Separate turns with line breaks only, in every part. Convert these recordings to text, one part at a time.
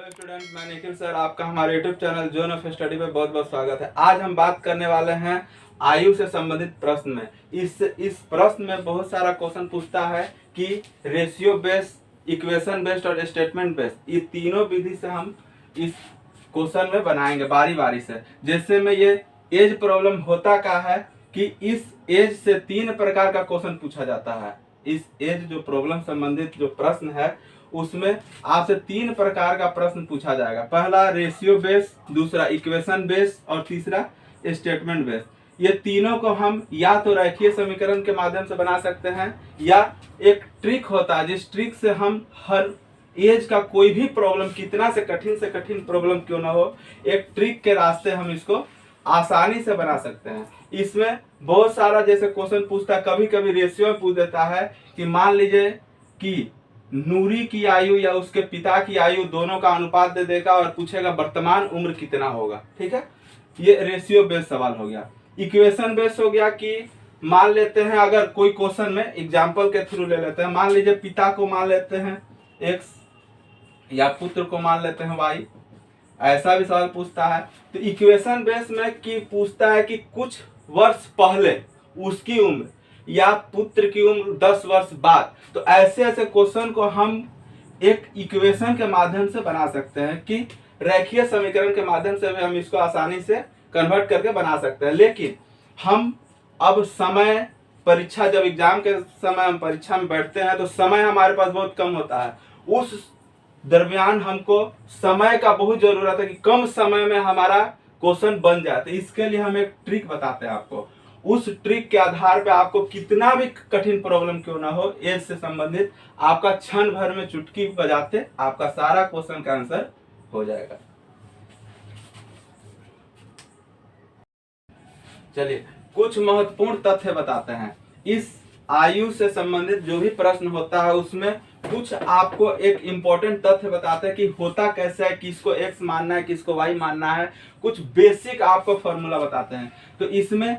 Hello student, मैं Nikhil sir, आपका हमारे YouTube channel zone of study पे बहुत बहुत स्वागत है। आज हम बात करने वाले हैं आयु से संबंधित प्रश्न में। इस प्रश्न में बहुत सारा क्वेश्चन पूछता है कि रेशियो बेस्ड, इक्वेशन बेस्ड और स्टेटमेंट बेस्ड, ये तीनों विधि से हम इस क्वेश्चन में बनाएंगे बारी बारी से। जैसे में ये एज प्रॉब्लम होता क्या है कि इस एज से तीन प्रकार का क्वेश्चन पूछा जाता है। इस एज जो प्रॉब्लम संबंधित जो प्रश्न है उसमें आपसे तीन प्रकार का प्रश्न पूछा जाएगा। पहला रेशियो बेस, दूसरा इक्वेशन बेस और तीसरा स्टेटमेंट बेस। ये तीनों को हम या तो रेखीय समीकरण के माध्यम से बना सकते हैं या एक ट्रिक होता है जिस ट्रिक से हम हर एज का कोई भी प्रॉब्लम, कितना से कठिन प्रॉब्लम क्यों ना हो, एक ट्रिक के रास्ते हम इसको आसानी से बना सकते हैं। इसमें बहुत सारा जैसे क्वेश्चन पूछता है, कभी कभी रेशियो में पूछ देता है कि मान लीजिए कि नूरी की आयु या उसके पिता की आयु दोनों का अनुपात दे देगा और पूछेगा वर्तमान उम्र कितना होगा। ठीक है, ये रेशियो बेस्ड सवाल हो गया। इक्वेशन बेस्ड हो गया कि मान लेते हैं, अगर कोई क्वेश्चन में एग्जांपल के थ्रू ले लेते हैं, मान लीजिए पिता को मान लेते हैं एक्स या पुत्र को मान लेते हैं वाई, ऐसा भी सवाल पूछता है। तो इक्वेशन बेस में कि पूछता है कि कुछ वर्ष पहले उसकी उम्र या पुत्र की उम्र 10 वर्ष बाद। तो ऐसे ऐसे क्वेश्चन को हम एक इक्वेशन के माध्यम से बना सकते हैं कि रेखीय समीकरण के माध्यम से भी हम इसको आसानी से कन्वर्ट करके बना सकते हैं। लेकिन हम अब समय, परीक्षा, जब एग्जाम के समय हम परीक्षा में बैठते हैं तो समय हमारे पास बहुत कम होता है। उस दरमियान हमको समय का बहुत जरूरत है कि कम समय में हमारा क्वेश्चन बन जाए। तो इसके लिए हम एक ट्रिक बताते हैं आपको। उस ट्रिक के आधार पे आपको कितना भी कठिन प्रॉब्लम क्यों ना हो, एज से संबंधित, आपका क्षण भर में चुटकी बजाते आपका सारा क्वेश्चन का आंसर हो जाएगा। चलिए कुछ महत्वपूर्ण तथ्य बताते हैं। इस आयु से संबंधित जो भी प्रश्न होता है उसमें कुछ आपको एक इम्पोर्टेंट तथ्य बताते हैं कि होता कैसे है, किसको एक्स मानना है, किसको वाई मानना है। कुछ बेसिक आपको फॉर्मूला बताते हैं। तो इसमें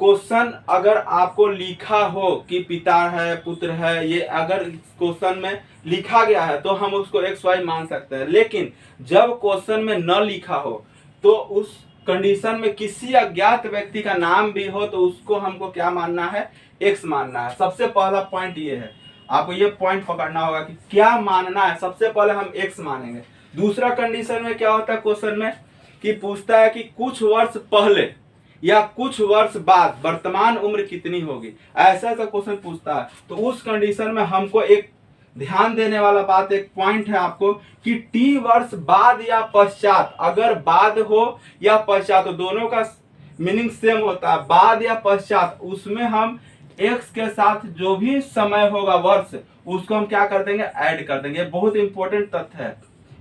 क्वेश्चन अगर आपको लिखा हो कि पिता है, पुत्र है, ये अगर क्वेश्चन में लिखा गया है तो हम उसको एक्स वाई मान सकते हैं। लेकिन जब क्वेश्चन में न लिखा हो तो उस कंडीशन में किसी अज्ञात व्यक्ति का नाम भी हो तो उसको हमको क्या मानना है, एक्स मानना है। सबसे पहला पॉइंट ये है, आपको ये पॉइंट पकड़ना होगा कि क्या मानना है। सबसे पहले हम एक्स मानेंगे। दूसरा कंडीशन में क्या होता है, क्वेश्चन में कि पूछता है कि कुछ वर्ष पहले या कुछ वर्ष बाद वर्तमान उम्र कितनी होगी, ऐसा ऐसा क्वेश्चन पूछता है। तो उस कंडीशन में हमको एक ध्यान देने वाला बात, एक पॉइंट है आपको कि टी वर्ष बाद या पश्चात, अगर बाद हो या पश्चात तो दोनों का मीनिंग सेम होता है, बाद या पश्चात, उसमें हम एक्स के साथ जो भी समय होगा वर्ष, उसको हम क्या कर देंगे, ऐड कर देंगे। बहुत इंपॉर्टेंट तथ्य है।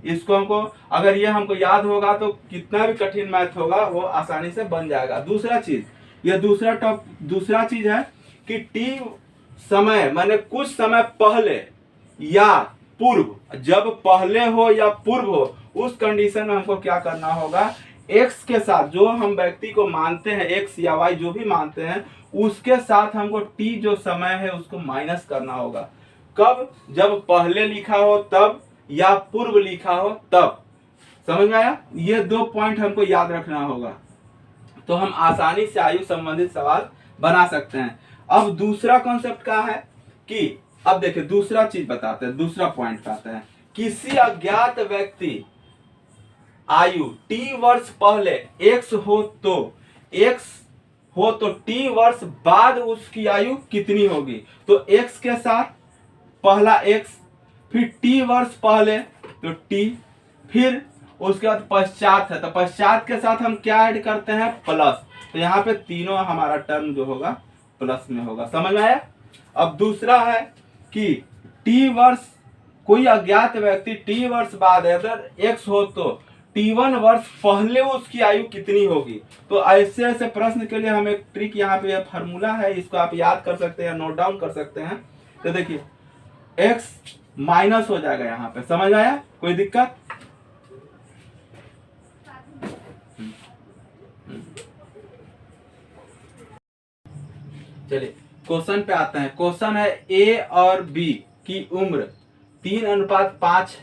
इसको हमको, अगर ये हमको याद होगा तो कितना भी कठिन मैथ होगा वो आसानी से बन जाएगा। दूसरा चीज, ये दूसरा चीज है कि टी समय माने कुछ समय पहले या पूर्व, जब पहले हो या पूर्व हो, उस कंडीशन में हमको क्या करना होगा, एक्स के साथ जो हम व्यक्ति को मानते हैं, एक्स या वाई जो भी मानते हैं, उसके साथ हमको टी जो समय है उसको माइनस करना होगा। कब, जब पहले लिखा हो तब या पूर्व लिखा हो तब। समझ में आया? ये दो पॉइंट हमको याद रखना होगा तो हम आसानी से आयु संबंधित सवाल बना सकते हैं। अब दूसरा कॉन्सेप्ट क्या है कि, अब देखिए दूसरा चीज बताते हैं, दूसरा पॉइंट बताते हैं। किसी अज्ञात व्यक्ति आयु टी वर्ष पहले एक्स हो तो टी वर्ष बाद उसकी आयु कितनी होगी। तो एक्स के साथ पहला एक्स, फिर टी वर्ष पहले तो टी, फिर उसके बाद पश्चात है तो पश्चात के साथ हम क्या ऐड करते हैं, प्लस। तो यहाँ पे तीनों हमारा टर्म जो होगा प्लस में होगा। समझ में आया? अब दूसरा है कि टी वर्ष, कोई अज्ञात व्यक्ति टी वर्ष बाद अगर एक्स हो तो टी1 वर्ष पहले उसकी आयु कितनी होगी। तो ऐसे ऐसे प्रश्न के लिए हम एक ट्रिक, यहाँ पे फार्मूला है, इसको आप याद कर सकते हैं, नोट डाउन कर सकते हैं। तो देखिए एक्स माइनस हो जाएगा यहाँ पे। समझ आया? कोई दिक्कत? चलिए क्वेश्चन पे आते हैं। क्वेश्चन है ए और बी की उम्र 3:5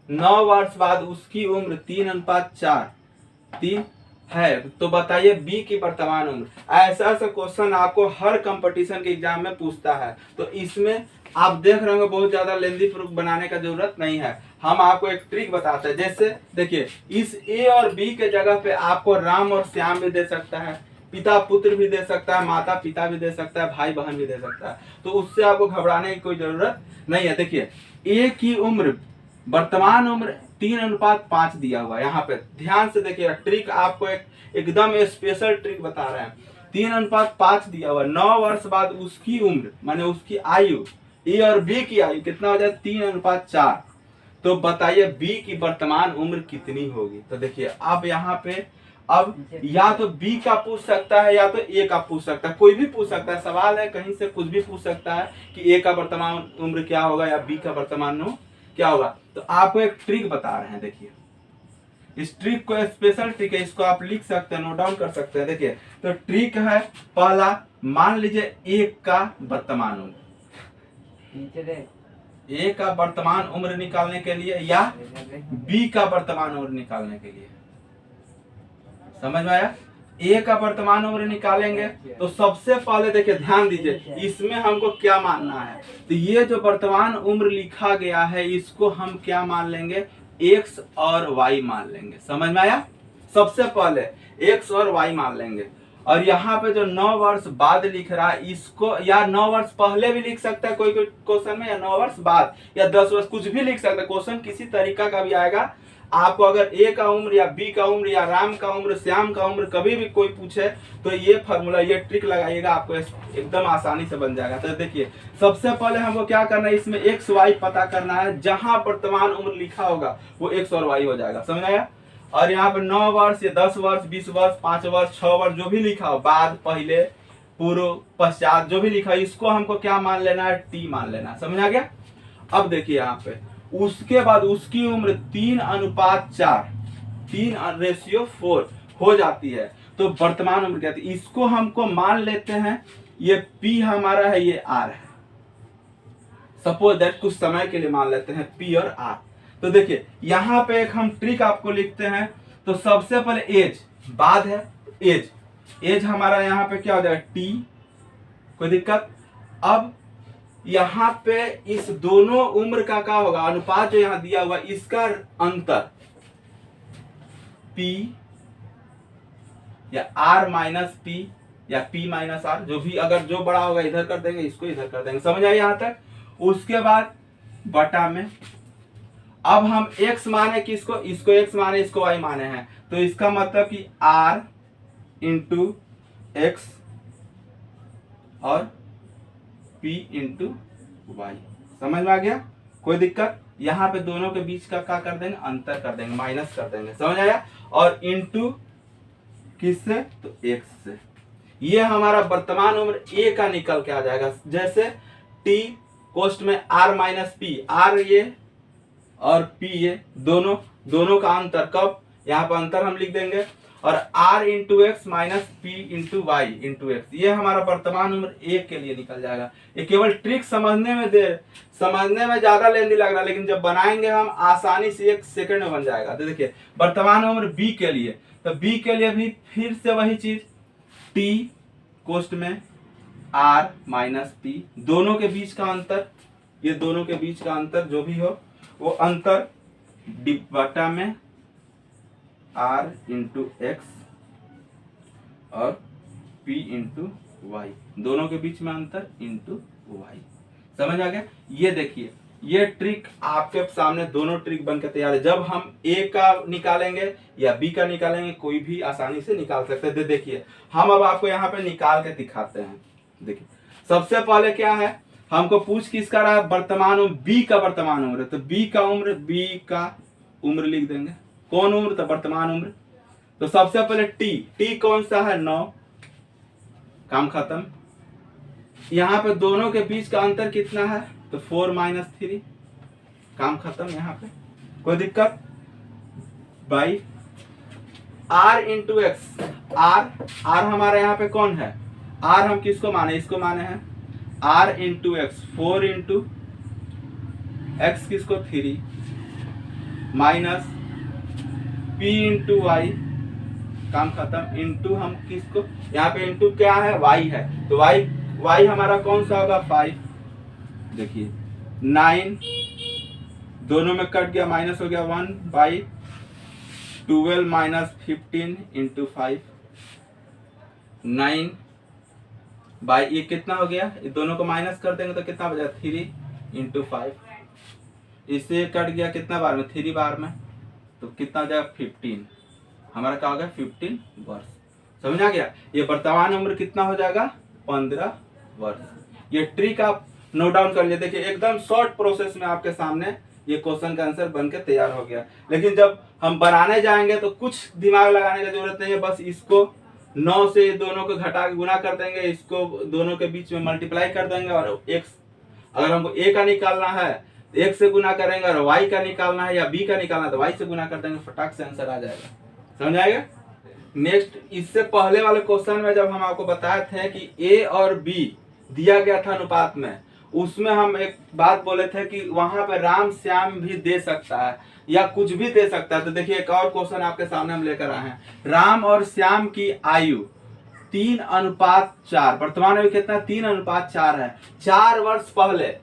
9 वर्ष बाद उसकी उम्र 3:4 है, तो बताइए बी की वर्तमान उम्र। ऐसा ऐसा क्वेश्चन आपको हर कंपटीशन के एग्जाम में पूछता है, तो इसमें आप देख रहे होंगे बहुत ज्यादा लेंदी प्रूफ बनाने का जरूरत नहीं है। हम आपको एक ट्रिक बताते हैं। जैसे देखिए, इस ए और बी के जगह पे आपको राम और श्याम भी दे सकता है, पिता पुत्र भी दे सकता है, माता पिता भी दे सकता है, भाई बहन भी दे सकता है, तो उससे आपको घबराने की कोई जरूरत नहीं है। देखिए, ए की उम्र, वर्तमान उम्र 3:5 दिया हुआ है। यहाँ पे ध्यान से देखिए, ट्रिक आपको एकदम स्पेशल ट्रिक बता रहे हैं। 3:5 दिया हुआ, 9 वर्ष बाद उसकी उम्र माने उसकी आयु, ए और बी की आयु कितना हो जाए 3:4। तो बताइए बी की वर्तमान उम्र कितनी होगी। तो देखिए अब यहाँ पे अब या तो बी का पूछ सकता है या तो ए का पूछ सकता है, कोई भी पूछ सकता है। सवाल है, कहीं से कुछ भी पूछ सकता है कि ए का वर्तमान उम्र क्या होगा या बी का वर्तमान उम्र क्या होगा। तो आपको एक ट्रिक बता रहे हैं। देखिए, इस ट्रिक को स्पेशल ट्रिक है, इसको आप लिख सकते हैं, नोट डाउन कर सकते हैं। देखिए, तो ट्रिक है पहला, मान लीजिए ए का वर्तमान उम्र, ए का वर्तमान उम्र निकालने के लिए या बी का वर्तमान उम्र निकालने के लिए, समझ में आया। ए का वर्तमान उम्र निकालेंगे तो सबसे पहले देखिए, ध्यान दीजिए, इसमें हमको क्या मानना है। तो ये जो वर्तमान उम्र लिखा गया है इसको हम क्या मान लेंगे, एक्स और वाई मान लेंगे। समझ में आया। सबसे पहले एक्स और वाई मान लेंगे। और यहाँ पे जो 9 वर्ष बाद लिख रहा है इसको, या 9 वर्ष पहले भी लिख सकता है कोई कोई क्वेश्चन में, या 9 वर्ष बाद, या 10 वर्ष, कुछ भी लिख सकता है। क्वेश्चन किसी तरीका का भी आएगा। आपको अगर ए का उम्र या बी का उम्र या राम का उम्र, श्याम का उम्र कभी भी कोई पूछे तो ये फॉर्मूला, ये ट्रिक लगाइएगा, आपको एकदम आसानी से बन जाएगा। तो देखिए, सबसे पहले हमको क्या करना है, इसमें एक्स वाई पता करना है। जहां वर्तमान उम्र लिखा होगा वो एक्स और वाई हो जाएगा। समझ आया। और यहाँ पे 9 वर्ष या 10 वर्ष, 20 वर्ष, 5 वर्ष, 6 वर्ष, जो भी लिखा हो, बाद, पहले, पूर्व, पश्चात, जो भी लिखा है, इसको हमको क्या मान लेना है, टी मान लेना है। समझ आ गया। अब देखिए यहाँ पे उसके बाद उसकी उम्र 3:4, 3:4 हो जाती है, तो वर्तमान उम्र क्या है, इसको हमको मान लेते हैं। ये पी हमारा है, ये आर है। सपोज दैट कुछ समय के लिए मान लेते हैं पी और आर। तो देखिए यहाँ पे एक हम ट्रिक आपको लिखते हैं। तो सबसे पहले एज, बाद है एज हमारा यहाँ पे क्या हो जाएगा, टी, कोई दिक्कत। अब यहाँ पे इस दोनों उम्र का क्या होगा, अनुपात जो यहाँ दिया हुआ, इसका अंतर P या R माइनस P या P माइनस R, जो भी, अगर जो बड़ा होगा इधर कर देंगे, इसको इधर कर देंगे। समझ आए यहाँ तक। उसके बाद बटा में, अब हम x माने किसको, इसको x माने, इसको y माने हैं, तो इसका मतलब कि R इंटू एक्स और P इंटू वाई। समझ में आ गया, कोई दिक्कत। यहाँ पे दोनों के बीच का क्या कर देंगे, अंतर कर देंगे, माइनस कर देंगे। समझ आया। और इंटू किससे, तो एक्स से। ये हमारा वर्तमान उम्र ए का निकल के आ जाएगा। जैसे टी कोष्ट में आर माइनस पी, आर ये और पी ये, दोनों का अंतर, कब, यहाँ पर अंतर हम लिख देंगे। और r into x minus p into y into x, ये हमारा वर्तमान उम्र ए के लिए निकल जाएगा। ये केवल ट्रिक समझने में ज्यादा लेंदी लग रहा है, लेकिन जब बनाएंगे हम आसानी से 1 सेकंड में बन जाएगा। तो देखिए वर्तमान उम्र बी के लिए, तो बी के लिए भी फिर से वही चीज, टी कोष्ट में आर माइनस पी, दोनों के बीच का अंतर, ये दोनों के बीच का अंतर जो भी हो, वो अंतर बटा में R इंटू एक्स और P इंटू वाई, दोनों के बीच में अंतर इंटू वाई। समझ आ गया। ये देखिए, ये ट्रिक आपके सामने दोनों ट्रिक बनकर तैयार है। जब हम A का निकालेंगे या B का निकालेंगे, कोई भी आसानी से निकाल सकते हैं। देखिए हम अब आपको यहाँ पे निकाल के दिखाते हैं। देखिए सबसे पहले क्या है, हमको पूछ किसका रहा है, वर्तमान उम्र, B का वर्तमान उम्र। तो B का उम्र लिख देंगे। कौन उम्र, तो वर्तमान उम्र। तो सबसे पहले टी कौन सा है, 9, काम खत्म। यहाँ पे दोनों के बीच का अंतर कितना है, तो 4 माइनस 3, काम खत्म। यहाँ पे कोई दिक्कत। By R into x, R हमारे यहाँ पे कौन है, R हम किसको माने, इसको माने हैं। R into x, 4 into x किसको, 3, माइनस पी इंटू वाई, काम खत्म, इंटू हम किसको, यहाँ पे इंटू क्या है, वाई है, तो वाई हमारा कौन सा होगा 5, देखिए 9, दोनों में कट गया, माइनस हो गया 1 बाई 12 माइनस 15 इंटू 5, 9 बाई, ये कितना हो गया, ये दोनों को माइनस कर देंगे तो कितना बचा 3 इंटू 5, इससे कट गया कितना बार में, 3 बार में, तो कितना हो जाएगा 15, हमारा क्या हो गया 15 वर्ष। समझ आ गया, ये वर्तमान उम्र कितना हो जाएगा 15 वर्ष। ये ट्रिक आप नोट डाउन कर लिए, देखिए एकदम शॉर्ट प्रोसेस में आपके सामने ये क्वेश्चन का आंसर बन के तैयार हो गया। लेकिन जब हम बनाने जाएंगे तो कुछ दिमाग लगाने की जरूरत नहीं है, बस इसको 9 से दोनों को घटा के गुना कर देंगे, इसको दोनों के बीच में मल्टीप्लाई कर देंगे, और x अगर हमको a का निकालना है तो x से गुना करेंगे, और y का निकालना है या b का निकालना है तो y से गुना कर देंगे, फटाक से आंसर आ जाएगा। समझ आएगा। नेक्स्ट, इससे पहले वाले क्वेश्चन में जब हम आपको बताए थे कि a और b दिया गया था अनुपात में, उसमें हम एक बात बोले थे कि वहां पे राम श्याम भी दे सकता है या कुछ भी दे सकता है। तो देखिए एक और क्वेश्चन आपके सामने हम लेकर आए हैं, राम और श्याम की आयु 3:4, वर्तमान में कितना 3:4 है। 4 वर्ष पहले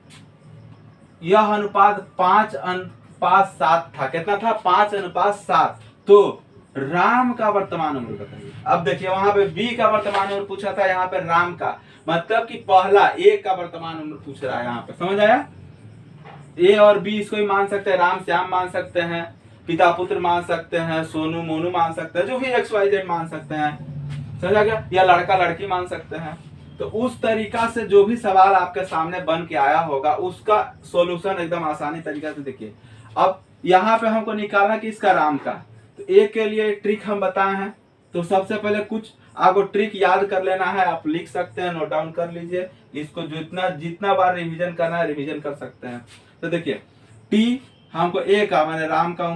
यह अनुपात 5:7 था। कितना था, 5:7। तो राम का वर्तमान उम्र बताइए। अब देखिए वहां पे बी का वर्तमान उम्र पूछा था, यहाँ पे राम का, मतलब कि पहला ए का वर्तमान उम्र पूछ रहा है यहाँ पे। समझ आया। ए और बी इसको ही मान सकते हैं, राम श्याम मान सकते हैं, पिता पुत्र मान सकते हैं, सोनू मोनू मान सकते हैं, जो भी XYZ मान सकते हैं। समझ आ गया, या लड़का लड़की मान सकते हैं। तो उस तरीका से जो भी सवाल आपके सामने बन के आया होगा उसका सॉल्यूशन एकदम आसानी तरीका से देखिए। अब यहाँ पे हमको निकालना कि इसका राम का, तो ए के लिए ट्रिक हम बताए हैं। तो सबसे पहले कुछ आपको ट्रिक याद कर लेना है, आप लिख सकते हैं, नोट डाउन कर लीजिए। इसको जितना बार रिवीजन करना है रिवीजन कर सकते हैं। तो देखिए टी हमको ए का माने राम का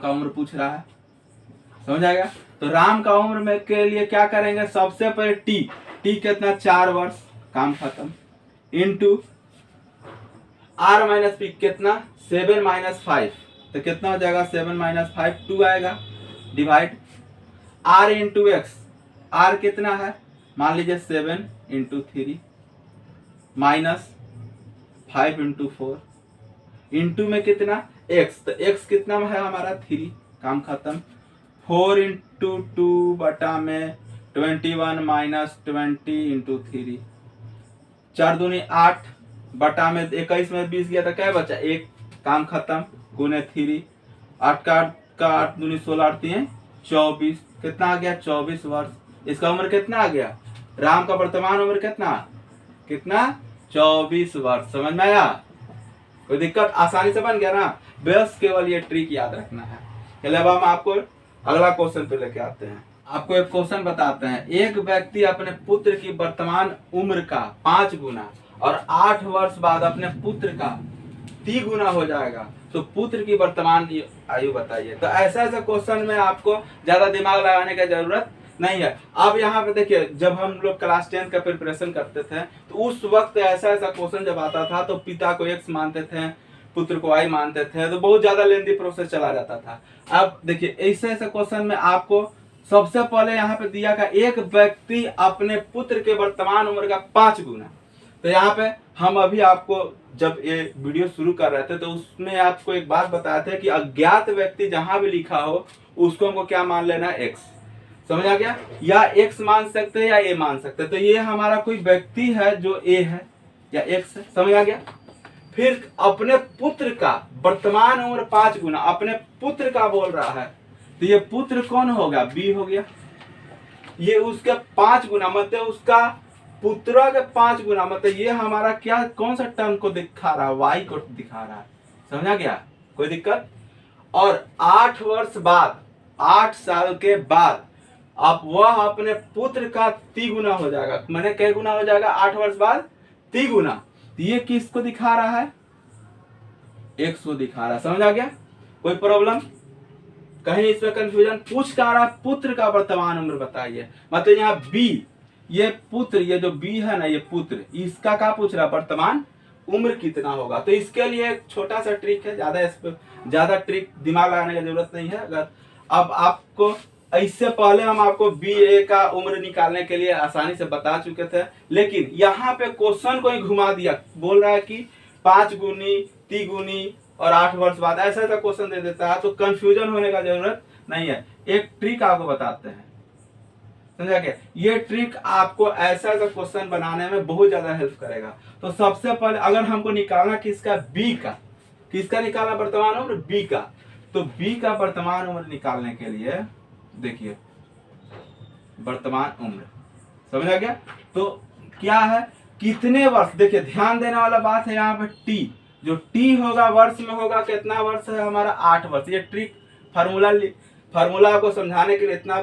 उम्र पूछ रहा है। समझ आएगा। तो राम का उम्र में के लिए क्या करेंगे, सबसे पहले टी कितना 4 वर्ष, काम खत्म, इंटू आर माइनस पी कितना 7 - 5, तो कितना हो जाएगा 7 - 5 2 आएगा, divide r into x, r कितना है मान लीजिए 7 इंटू 3 माइनस 5 इंटू 4 इंटू में कितना एक्स, तो एक्स कितना है हमारा 3, काम खत्म, 4 इंटू 2 बटा में 21 माइनस 20 इंटू 3, 4 दूनी 8 बटा में 21 में 20 गया था, क्या बचा 1, काम खत्म, गुने 3, 8 का 8 दूनी 16 8 3 24, कितना आ गया 24 वर्ष। इसका उम्र कितना आ गया, राम का वर्तमान उम्र कितना 24 वर्ष। समझ में आया, कोई दिक्कत, आसानी से बन गया ना। बस केवल ये ट्रिक याद रखना है। चलिए अब हम आपको अगला क्वेश्चन पे लेके आते हैं। आपको एक क्वेश्चन बताते हैं, एक व्यक्ति अपने पुत्र की वर्तमान उम्र का 5 गुना और 8 वर्ष बाद अपने पुत्र का 3 गुना हो जाएगा, तो पुत्र की वर्तमान आयु बताइए। तो ऐसा क्वेश्चन में आपको ज्यादा दिमाग लगाने की जरूरत नहीं है। अब यहाँ पे देखिए, जब हम लोग क्लास 10 का प्रिपरेशन करते थे तो उस वक्त ऐसा क्वेश्चन जब आता था तो पिता को x मानते थे, पुत्र को y मानते थे, तो बहुत ज्यादा लेंथी प्रोसेस चला जाता था। अब देखिए ऐसे क्वेश्चन में आपको सबसे पहले यहाँ पे दिया का एक व्यक्ति अपने पुत्र के वर्तमान उम्र का 5 गुना। तो यहाँ पे हम अभी आपको जब ये वीडियो शुरू कर रहे थे तो उसमें आपको एक बात बताया था कि अज्ञात व्यक्ति जहां भी लिखा हो उसको हमको क्या मान लेना है, x। समझ आ गया, या x मान सकते हैं या a मान सकते हैं। तो ये हमारा कोई व्यक्ति है जो a है या x है। समझ आ गया। फिर अपने पुत्र का वर्तमान उम्र 5 गुना, अपने पुत्र का बोल रहा है, तो ये पुत्र कौन होगा, b हो गया। ये उसके 5 गुना मतलब उसका पुत्र के 5 गुना, मतलब ये हमारा क्या कौन सा टर्म को दिखा रहा है, y को दिखा रहा है। समझा गया, कोई दिक्कत। और 8 वर्ष बाद, 8 साल के बाद अब वह अपने पुत्र का 3 गुना हो जाएगा। मैंने क्या गुना हो जाएगा, 8 वर्ष बाद 3 गुना। ये किसको दिखा रहा है, x को दिखा रहा है। समझ आ गया, कोई प्रॉब्लम, कहीं इसमें कंफ्यूजन। पूछ क्या रहा है, पुत्र का वर्तमान उम्र बताइए। मतलब यहाँ b, ये पुत्र, ये जो b है ना, ये पुत्र, इसका क्या पूछ रहा है, वर्तमान उम्र कितना होगा। तो इसके लिए एक छोटा सा ट्रिक है, ज्यादा ट्रिक दिमाग लगाने की जरूरत नहीं है। अगर अब आपको इससे पहले हम आपको BA का उम्र निकालने के लिए आसानी से बता चुके थे, लेकिन यहाँ पे क्वेश्चन को ही घुमा दिया, बोल रहा है कि 5 गुनी, 3 गुनी और 8 वर्ष बाद, ऐसा ऐसा क्वेश्चन दे देता है। तो कंफ्यूजन होने का जरूरत नहीं है। एक ट्रिक आपको बताते हैं, समझा क्या? ये ट्रिक आपको ऐसा ऐसा क्वेश्चन बनाने में बहुत ज्यादा हेल्प करेगा। तो सबसे पहले अगर हमको निकालना किसका, B का, किसका निकालना वर्तमान उम्र, B का। तो B का वर्तमान उम्र निकालने के लिए देखिए वर्तमान उम्र, समझा गया? तो क्या है, कितने वर्ष, देखिए ध्यान देने वाला बात है यहाँ पे T, जो T होगा वर्ष में होगा, कितना वर्ष है हमारा, 8 वर्ष। ये ट्रिक फार्मूला आपको समझाने के लिए इतना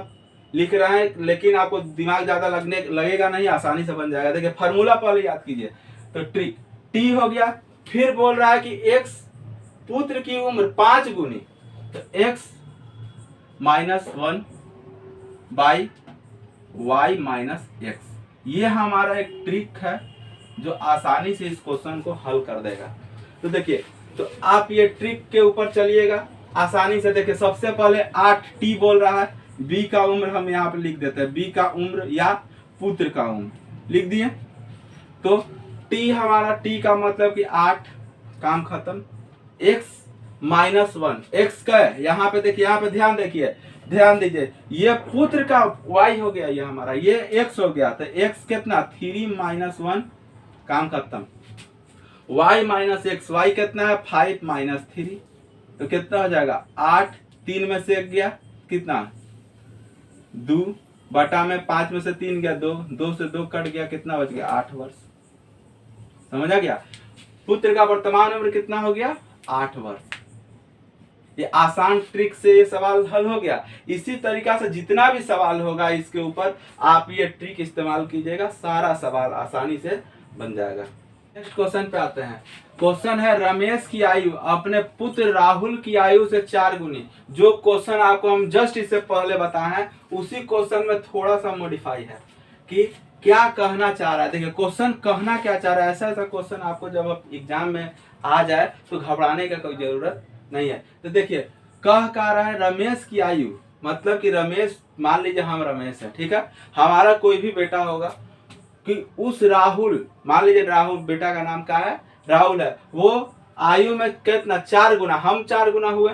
लिख रहे हैं, लेकिन आपको दिमाग ज्यादा लगेगा नहीं, आसानी से बन जाएगा। देखिए फार्मूला पहले याद कीजिए। तो ट्रिक T हो गया, फिर बोल रहा है कि X पुत्र की उम्र 5 गुनी, तो X -1 बाई Y - X। ये हमारा एक ट्रिक है जो आसानी से इस क्वेश्चन को हल कर देगा। तो देखिए, तो आप ये ट्रिक के ऊपर चलिएगा आसानी से। देखिए सबसे पहले 8T बोल रहा है, B का उम्र हम यहाँ पे लिख देते हैं, B का उम्र या पुत्र का उम्र लिख दिए। तो T हमारा, T का मतलब कि 8, काम खत्म। X -1, X का है यहाँ पे, देखिए यहाँ पे ध्यान दीजिए, ये पुत्र का Y हो गया, ये हमारा ये X हो गया। तो X कितना, 3 - 1, काम खत्म। Y - X, Y कितना है, 5 - 3, तो कितना हो जाएगा, 8, 3 में से 1 गया, कितना 2 बटा में 5 में से 3 गया 2, 2 से 2 कट गया, कितना बच गया, 8 वर्ष। समझा गया? पुत्र का वर्तमान उम्र कितना हो गया, 8 वर्ष। ये आसान ट्रिक से ये सवाल हल हो गया। इसी तरीका से जितना भी सवाल होगा इसके ऊपर आप ये ट्रिक इस्तेमाल कीजिएगा, सारा सवाल आसानी से बन जाएगा। नेक्स्ट क्वेश्चन पे आते हैं। क्वेश्चन है, रमेश की आयु अपने पुत्र राहुल की आयु से 4 गुनी। जो क्वेश्चन आपको हम जस्ट इससे पहले बताए हैं, उसी क्वेश्चन में थोड़ा सा मॉडिफाई है कि क्या कहना चाह रहा है। देखिए क्वेश्चन कहना क्या चाह रहा है, ऐसा ऐसा क्वेश्चन आपको जब आप एग्जाम में आ जाए तो घबराने का कोई जरूरत नहीं है। तो देखिए कह रहा है रमेश की आयु, मतलब कि रमेश, मान लीजिए हम रमेश है, ठीक है, हमारा कोई भी बेटा होगा, कि उस राहुल, मान लीजिए राहुल बेटा का नाम क्या है, राहुल है, वो आयु में कितना, 4 गुना, हम 4 गुना हुए,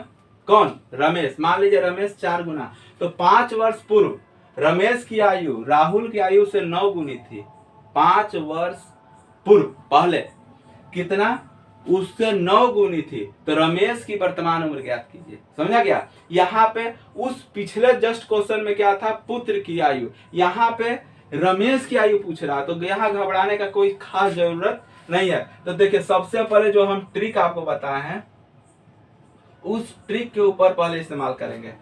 कौन, रमेश, मान लीजिए रमेश 4 गुना। तो 5 वर्ष पूर्व रमेश की आयु राहुल की आयु से 9 गुनी थी। 5 वर्ष पूर्व पहले कितना, उससे 9 गुनी थी। तो रमेश की वर्तमान उम्र ज्ञात कीजिए। समझा गया? यहाँ पे उस पिछले जस्ट क्वेश्चन में क्या था, पुत्र की आयु, यहाँ पे रमेश की आयु पूछ रहा, तो यहाँ घबराने का कोई खास जरूरत नहीं है। तो देखिए सबसे पहले जो हम ट्रिक आपको बताए हैं, उस ट्रिक के ऊपर पहले इस्तेमाल करेंगे।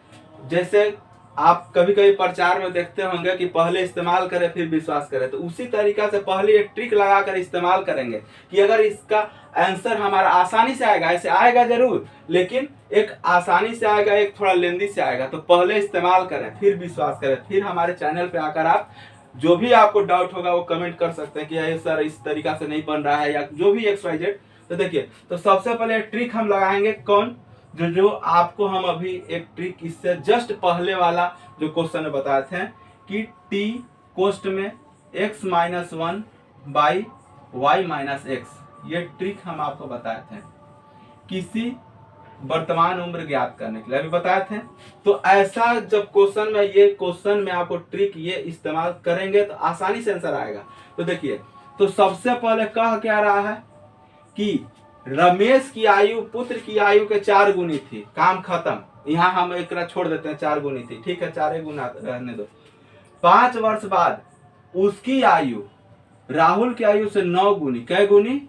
जैसे आप कभी कभी प्रचार में देखते होंगे कि पहले इस्तेमाल करें फिर विश्वास करें, तो उसी तरीका से पहले एक ट्रिक लगाकर इस्तेमाल करेंगे कि अगर इसका आंसर हमारा आसानी से आएगा, ऐसे आएगा जरूर, लेकिन एक आसानी से आएगा, एक थोड़ा लेंदी से आएगा, तो पहले इस्तेमाल करें फिर विश्वास करें। फिर हमारे चैनल पे आकर आप जो भी आपको डाउट होगा वो कमेंट कर सकते हैं कि ये सर इस तरीका से नहीं बन रहा है, या जो भी XYZ। तो देखिए, तो सबसे पहले ट्रिक हम लगाएंगे, कौन, जो आपको हम अभी एक ट्रिक इससे जस्ट पहले वाला जो क्वेश्चन में बताए थे कि T कोष्ठ में X - 1 बाई Y - X, ये ट्रिक हम आपको बताए थे किसी वर्तमान उम्र ज्ञात करने के लिए, अभी बताए थे। तो ऐसा जब क्वेश्चन में, ये क्वेश्चन में आपको ट्रिक ये इस्तेमाल करेंगे तो आसानी से आंसर आएगा। तो देखिए, तो सबसे पहले कह क्या रहा है कि रमेश की आयु पुत्र की आयु के 4 गुनी थी, काम खत्म। यहाँ हम एक छोड़ देते हैं, 4 गुनी थी, ठीक है, 4 गुना रहने दो। 5 वर्ष बाद उसकी आयु राहुल की आयु से 9 गुनी, कै गुनी,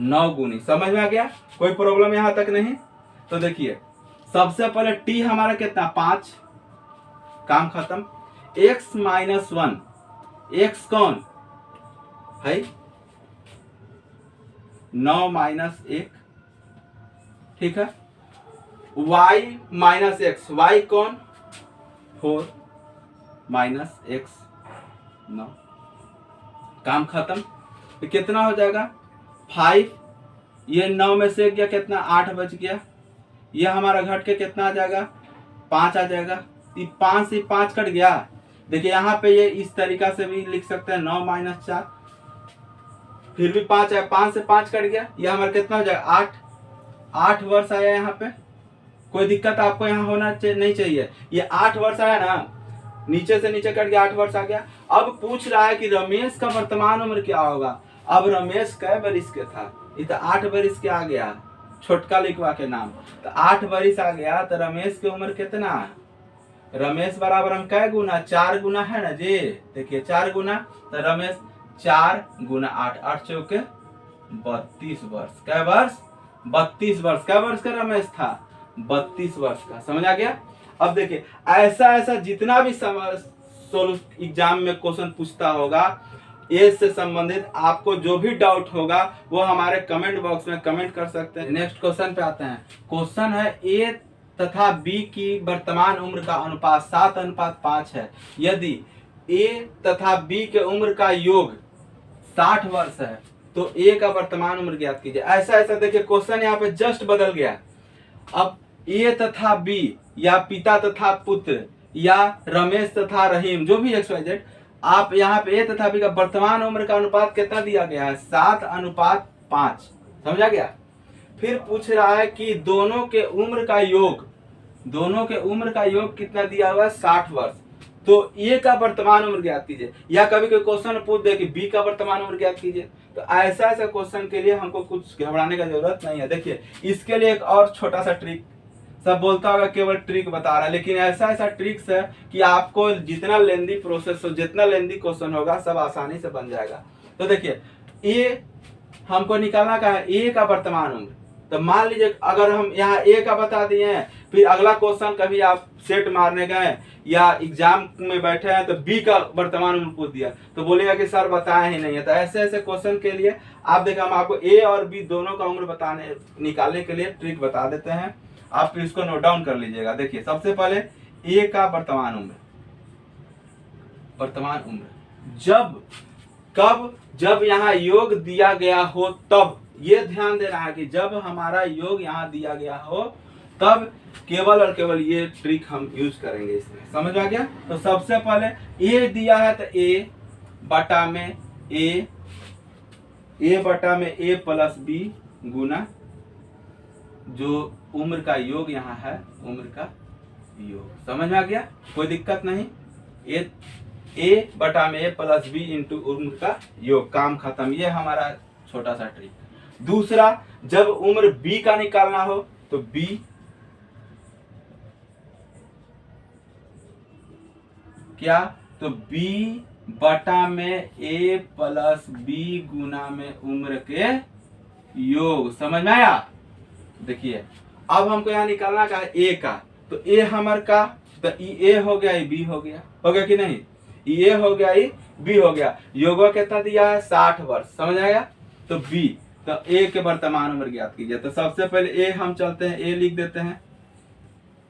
9 गुनी। समझ में आ गया? कोई प्रॉब्लम यहाँ तक नहीं? तो देखिए सबसे पहले T हमारा कितना, 5, काम खत्म। X - 1, X कौन है, 9 - 1, ठीक है। Y - X, Y कौन, 4 - X 9, काम खत्म। तो कितना हो जाएगा, 5, ये 9 में से गया कितना, 8 बच गया, ये हमारा घट के कितना आ जाएगा, 5 आ जाएगा। 5 से 5 कट गया। देखिए यहाँ पे ये इस तरीका से भी लिख सकते हैं, 9 - 4, फिर भी 5 आया, 5 से 5 कट गया, ये हमारा कितना हो जाएगा, 8 वर्ष आया यहाँ पे। कोई दिक्कत आपको यहाँ होना नहीं चाहिए। ये 8 वर्ष आया ना, नीचे से नीचे कट गया, 8 वर्ष आ गया। अब पूछ रहा है कि रमेश का वर्तमान उम्र क्या होगा। अब रमेश कै बरिस के था, ये तो 8 बरिस के आ गया, छोटका लिखवा के नाम, तो 8 बरिस आ गया, तो रमेश की उम्र कितना, रमेश बराबर हम कै गुना, 4 गुना है ना जी, देखिए 4 गुना, तो रमेश 4 गुना 8, 8 चौके 32 वर्ष। कै वर्ष, 32 वर्ष। कै वर्ष का रमेश था, 32 वर्ष का। समझ आ गया। अब देखिए ऐसा जितना भी एग्जाम में क्वेश्चन पूछता होगा, एज से संबंधित आपको जो भी डाउट होगा वो हमारे कमेंट बॉक्स में कमेंट कर सकते हैं। नेक्स्ट क्वेश्चन पे आते हैं। क्वेश्चन है ए तथा बी की वर्तमान उम्र का अनुपात 7:5 है। यदि ए तथा बी के उम्र का योग 60 वर्ष है तो ए का वर्तमान उम्र ज्ञात कीजिए। ऐसा देखिए क्वेश्चन यहाँ पे जस्ट बदल गया। अब ए तथा बी या पिता तथा पुत्र या रमेश तथा रहीम, जो भी XYZ, आप यहाँ पे ए तथा बी का वर्तमान उम्र का अनुपात कितना दिया गया है, 7:5। समझा गया। फिर पूछ रहा है कि दोनों के उम्र का योग कितना दिया हुआ है, 60 वर्ष। तो ए का वर्तमान उम्र ज्ञात कीजिए। या कभी कोई क्वेश्चन पूछ दे कि बी का वर्तमान उम्र ज्ञात कीजिए, तो ऐसा क्वेश्चन के लिए हमको कुछ घबराने का जरूरत नहीं है। देखिए इसके लिए एक और छोटा सा ट्रिक, सब बोलता होगा केवल ट्रिक बता रहा है, लेकिन ऐसा ट्रिक्स है कि आपको जितना लेंदी प्रोसेस हो, जितना लेंदी क्वेश्चन होगा, सब आसानी से बन जाएगा। तो देखिए ए हमको निकालना का है, ए का वर्तमान उम्र। तो मान लीजिए अगर हम यहाँ ए का बता दिए हैं, फिर अगला क्वेश्चन कभी आप सेट मारने गए या एग्जाम में बैठे हैं तो बी का वर्तमान उम्र पूछ दिया, तो बोलेगा कि सर बताया ही नहीं है। तो ऐसे क्वेश्चन के लिए आप देखिए हम आपको ए और बी दोनों का उम्र निकालने के लिए ट्रिक बता देते हैं। आप इसको नोट डाउन कर लीजिएगा। देखिए सबसे पहले ए का वर्तमान उम्र जब यहाँ योग दिया गया हो तब, ये ध्यान देना है कि जब हमारा योग यहाँ दिया गया हो तब केवल और केवल ये ट्रिक हम यूज करेंगे इसमें। समझ आ गया। तो सबसे पहले ए दिया है तो ए बटा में ए प्लस बी गुना जो उम्र का योग यहाँ है, उम्र का योग। समझ में आ गया, कोई दिक्कत नहीं। ए बटा में ए प्लस बी इंटू उम्र का योग, काम खत्म। ये हमारा छोटा सा ट्रिक। दूसरा, जब उम्र बी का निकालना हो तो बी क्या, तो बी बटा में ए प्लस बी गुना में उम्र के योग। समझ में आया। देखिए अब हमको यहाँ निकालना का है ए का, तो ए हमर का, तो ए हो गया, बी हो गया कि नहीं, ए हो गया, बी हो गया। योग कितना दिया है, 60 वर्ष। समझ आएगा। तो बी, तो ए के वर्तमान उम्र ज्ञात कीजिए। तो सबसे पहले ए हम चलते हैं, ए लिख देते हैं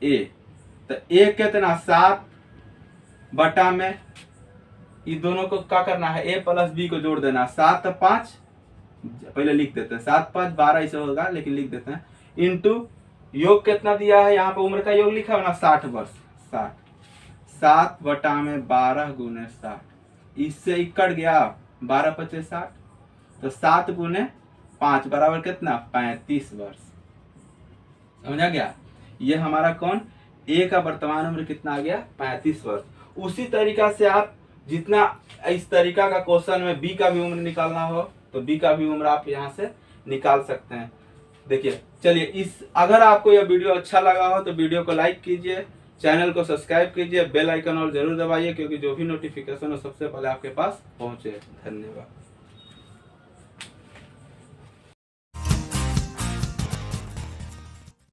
ए, तो ए कितना 7 बटा में, ये दोनों को क्या करना है, ए प्लस बी को जोड़ देना। 7 5 पहले लिख देते हैं, 7 5 12 ऐसे होगा, लेकिन लिख देते हैं, इंटू योग कितना दिया है, यहाँ पे उम्र का योग लिखा है ना 60 वर्ष। 7 बटा में 12 गुने 60, इससे कट गया 12 25 60, तो 7 गुने 5 बराबर कितना, 35 वर्ष। समझ आ गया। ये हमारा कौन, ए का वर्तमान उम्र कितना आ गया, 35 वर्ष। उसी तरीका से आप जितना इस तरीका का क्वेश्चन में बी का भी उम्र निकालना हो तो बी का भी उम्र आप यहाँ से निकाल सकते हैं। देखिए चलिए, अगर आपको यह वीडियो अच्छा लगा हो तो वीडियो को लाइक कीजिए, चैनल को सब्सक्राइब कीजिए, बेल आइकन और जरूर दबाइए, क्योंकि जो भी नोटिफिकेशन हो सबसे पहले आपके पास पहुंचे। धन्यवाद।